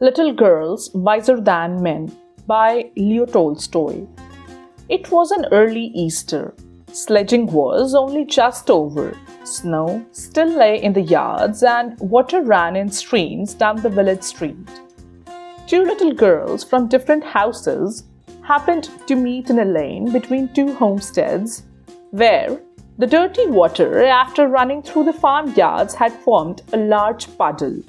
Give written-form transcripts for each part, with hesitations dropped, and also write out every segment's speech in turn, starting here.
Little Girls Wiser Than Men by Leo Tolstoy. It was an early Easter. Sledging was only just over. Snow still lay in the yards and water ran in streams down the village street. Two little girls from different houses happened to meet in a lane between two homesteads, where the dirty water, after running through the farmyards, had formed a large puddle.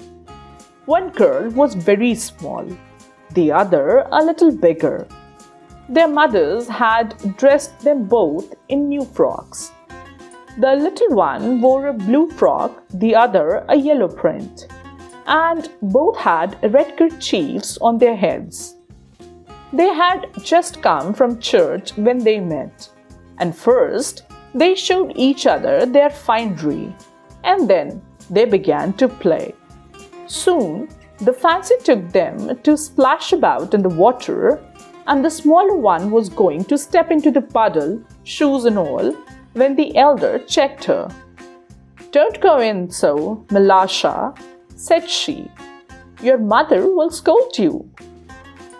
One girl was very small, the other a little bigger. Their mothers had dressed them both in new frocks. The little one wore a blue frock, the other a yellow print, and both had red kerchiefs on their heads. They had just come from church when they met, and first they showed each other their finery, and then they began to play. Soon the fancy took them to splash about in the water, and the smaller one was going to step into the puddle, shoes and all, when the elder checked her. "Don't go in so, Milasha," said she. "Your mother will scold you.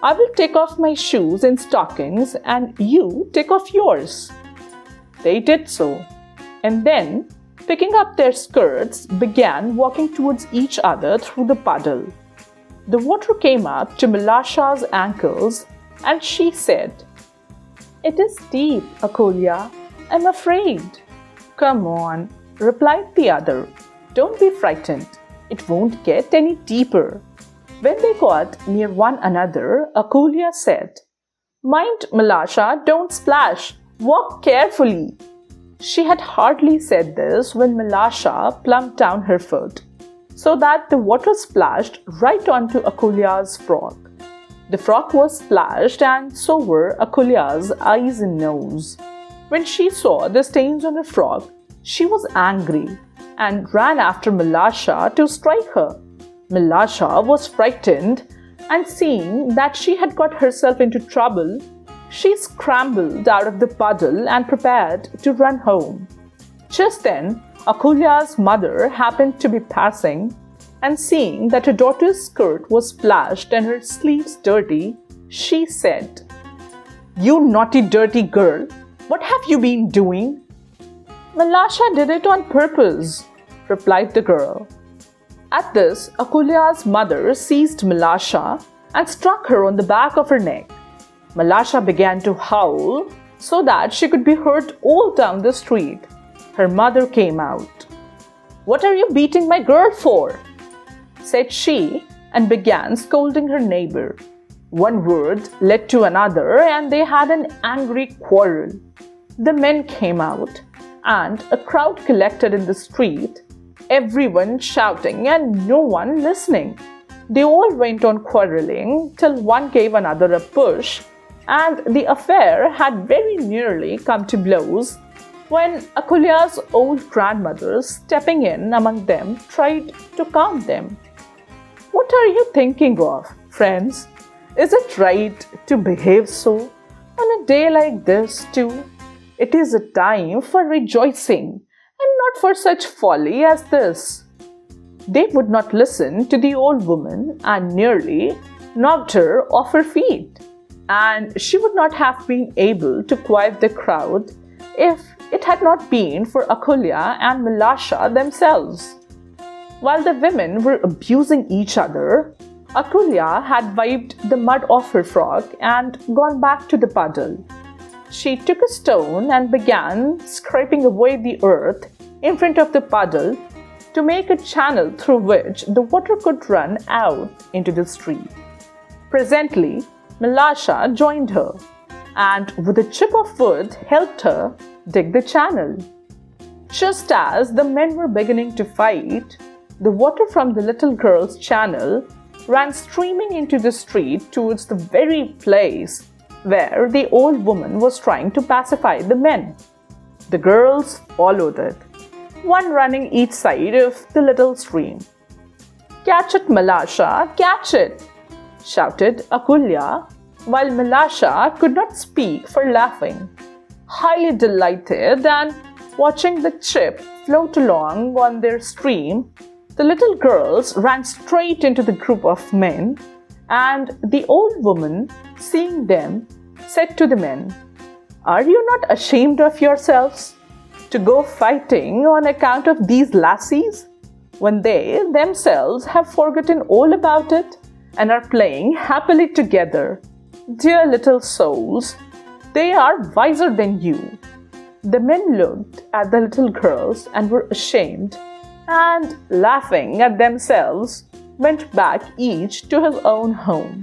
I will take off my shoes and stockings, and you take off yours." They did so, and then, picking up their skirts, began walking towards each other through the puddle. The water came up to Milasha's ankles, and she said, "It is deep, Akolia. I'm afraid." "Come on," replied the other. "Don't be frightened. It won't get any deeper." When they got near one another, Akolia said, "Mind, Milasha, don't splash. Walk carefully." She had hardly said this when Milasha plumped down her foot, so that the water splashed right onto Akolia's frock. The frock was splashed, and so were Akolia's eyes and nose. When she saw the stains on her frock, she was angry and ran after Milasha to strike her. Milasha was frightened, and seeing that she had got herself into trouble, she scrambled out of the puddle and prepared to run home. Just then, Akolia's mother happened to be passing, and seeing that her daughter's skirt was splashed and her sleeves dirty, she said, "You naughty, dirty girl, what have you been doing?" "Milasha did it on purpose," replied the girl. At this, Akolia's mother seized Milasha and struck her on the back of her neck. Milasha began to howl so that she could be heard all down the street. Her mother came out. "What are you beating my girl for?" said she, and began scolding her neighbor. One word led to another, and they had an angry quarrel. The men came out, and a crowd collected in the street, everyone shouting and no one listening. They all went on quarreling till one gave another a push, and the affair had very nearly come to blows when Akolia's old grandmother, stepping in among them, tried to calm them. "What are you thinking of, friends? Is it right to behave so on a day like this too? It is a time for rejoicing and not for such folly as this." They would not listen to the old woman and nearly knocked her off her feet, and she would not have been able to quiet the crowd if it had not been for Akolia and Milasha themselves. While the women were abusing each other, Akolia had wiped the mud off her frock and gone back to the puddle. She took a stone and began scraping away the earth in front of the puddle to make a channel through which the water could run out into the street. Presently, Milasha joined her, and with a chip of wood helped her dig the channel. Just as the men were beginning to fight, the water from the little girl's channel ran streaming into the street towards the very place where the old woman was trying to pacify the men. The girls followed it, one running each side of the little stream. "Catch it, Milasha, catch it!" shouted Akolia, while Milasha could not speak for laughing. Highly delighted and watching the chip float along on their stream, the little girls ran straight into the group of men And the old woman, seeing them, said to the men, "Are you not ashamed of yourselves to go fighting on account of these lassies, when they themselves have forgotten all about it and are playing happily together? Dear little souls, they are wiser than you." The men looked at the little girls and were ashamed, and laughing at themselves, went back each to his own home.